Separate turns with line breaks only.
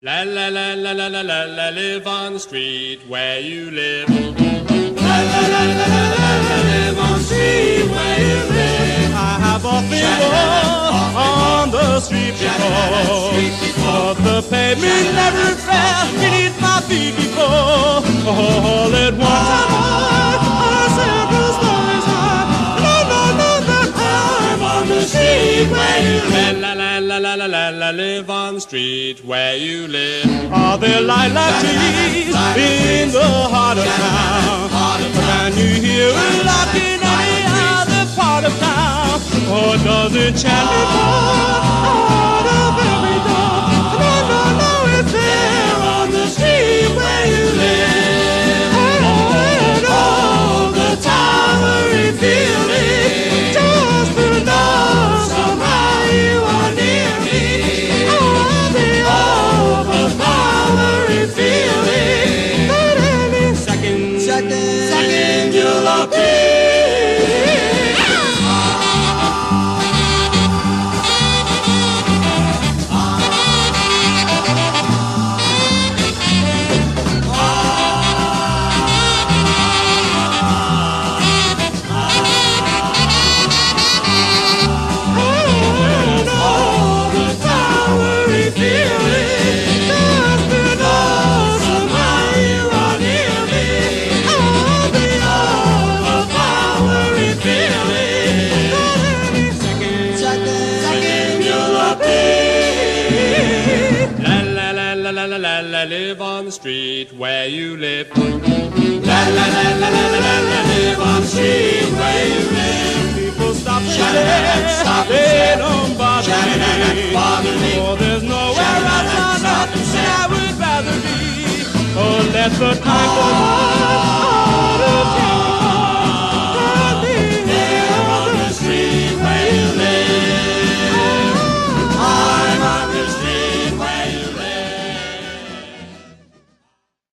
La la la la la la la la, live on the street where you live. La la la la la la la, live on the street where you live.
I have often walked on the street before, but the pavement never fell beneath my feet before. All at one time I several stories high.
I'm on the street where you live. La la la la la la la, live on the street where you live.
Are there lilac trees in the heart of town? Can you hear it like in any other part of town? Or does it chant before out of every door? No, no, no, it's there on the street where you live. And oh, the towering feeling, just to know somehow you are near me. Oh, the overpowering feeling that any second you'll appear.
Live on the street where you live. La la la la la la la, live on the street where you live.
People stop and stare, they don't bother me. For there's nowhere else on earth that I would rather be. Oh, let the time go by.